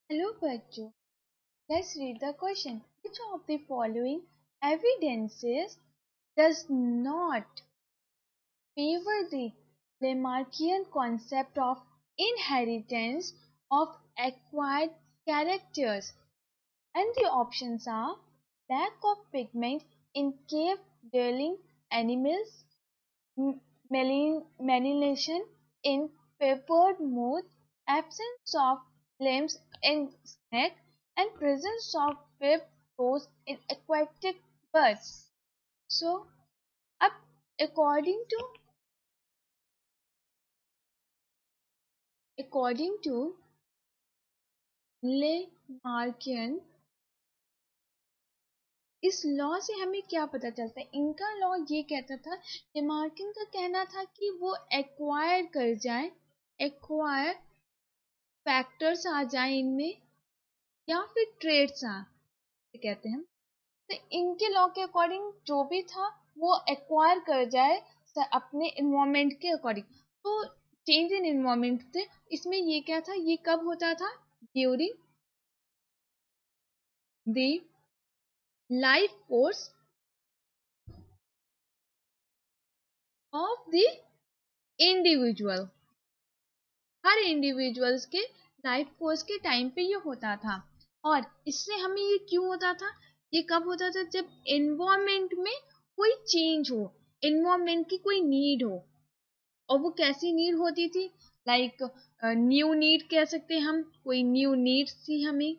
Hello बच्चों, let's read the question. Which of the following evidences does not favor the Lamarckian concept of inheritance of acquired characters? And the options are lack of pigment in cave-dwelling animals, melanation in peppered moth, absence of limbs in snake, and presence of webbed toes in aquatic birds. So, अब according to लेमार्कियन, इस law से हमें क्या पता चलता है? इनका law ये कहता था, लेमार्कियन का कहना था कि वो एक्वायर कर जाए, एक्वायर फैक्टर्स आ जाए इनमें या फिर ट्रेड्स आ कहते हैं। तो इनके लॉ के अकॉर्डिंग जो भी था वो एक्वायर कर जाए अपने इन्वायरमेंट के अकॉर्डिंग। तो चेंज इन इन्वायरमेंट थे, इसमें ये क्या था, ये कब होता था? During the life course of the individual. Her individuals के लाइफ कोर्स के टाइम पे ये होता था। और इससे हमें ये क्यों होता था? ये कब होता था? जब एनवायरमेंट में कोई चेंज हो, एनवायरमेंट की कोई नीड हो। और वो कैसी नीड होती थी? लाइक न्यू नीड कह सकते हैं हम, कोई न्यू नीड थी हमें,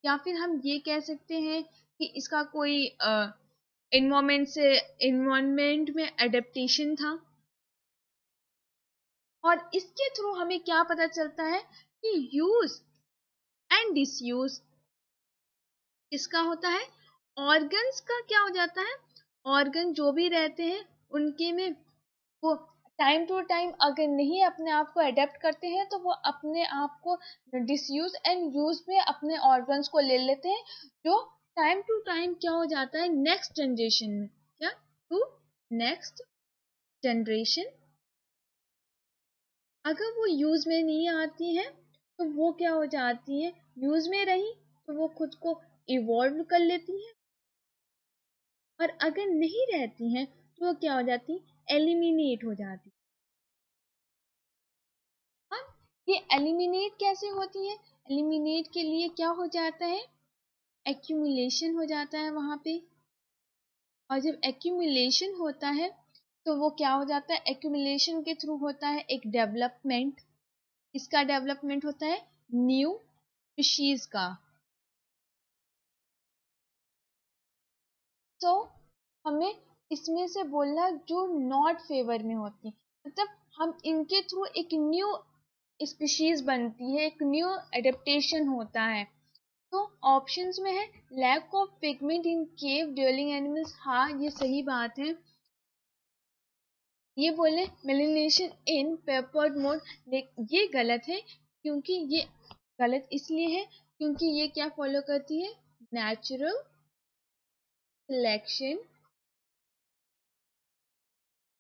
या फिर हम ये कह सकते हैं कि इसका कोई एनवायरमेंट में एडेप्टेशन था। और इसके थ्रू हमें क्या पता चलता है कि यूज एंड डिसयूज किसका होता है? ऑर्गन्स का क्या हो जाता है? ऑर्गन जो भी रहते हैं उनके में वो टाइम टू टाइम अगर नहीं अपने आप को अडेप्ट करते हैं तो वो अपने आप को डिसयूज एंड यूज में अपने ऑर्गन्स को ले लेते हैं, जो टाइम टू टाइम क्या हो जाता है नेक्स्ट जनरेशन में, क्या टू नेक्स्ट जनरेशन अगर वो यूज में नहीं आती हैं तो वो क्या हो जाती है, यूज में रही तो वो खुद को इवॉल्व कर लेती हैं, और अगर नहीं रहती हैं तो वो क्या हो जाती, एलिमिनेट हो जाती। अब ये एलिमिनेट कैसे होती है? एलिमिनेट के लिए क्या हो जाता है? एक्यूमुलेशन हो जाता है वहां पे। और जब एक्यूमुलेशन होता है तो वो क्या हो जाता है? एक्यूमुलेशन के थ्रू होता है एक डेवलपमेंट। इसका डेवलपमेंट होता है न्यू स्पीशीज का। तो हमें इसमें से बोलना जो नॉट फेवर में होती है, मतलब हम इनके थ्रू एक न्यू स्पीशीज बनती है, एक न्यू एडेप्टेशन होता है। तो ऑप्शंस में है lack of pigment in cave dwelling animals, हाँ ये सही बात है। ये बोले मेलिनेशन इन पेपर्ड मोड, ये गलत है, क्योंकि ये गलत इसलिए है क्योंकि ये क्या फॉलो करती है? नेचुरल सिलेक्शन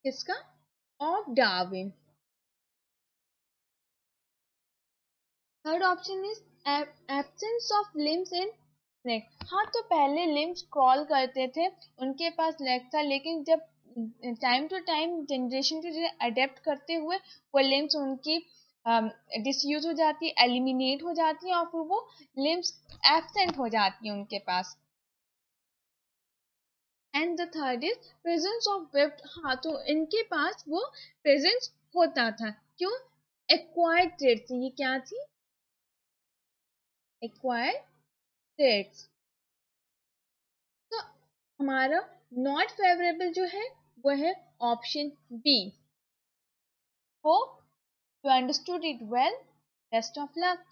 किसका? Of Darwin. Third option is absence of limbs in snake. हाँ, तो पहले लिम्स क्रॉल करते थे, उनके पास लेग था, लेकिन जब time to time generation to adapt करते हुए वो लिम्स उनकी डिसयूज हो जाती है, एलिमिनेट हो जाती है, और फिर वो लिम्स एब्सेंट हो जाती है उनके पास। And the third is presence of webbed. हाँ, तो इनके पास वो प्रेजेंस होता था, क्यों? एक्वायर्ड ट्रेड से। ये क्या थी? Acquired traits. तो हमारा नॉट फेवरेबल जो है वो है option B. Hope you understood it well. Best of luck.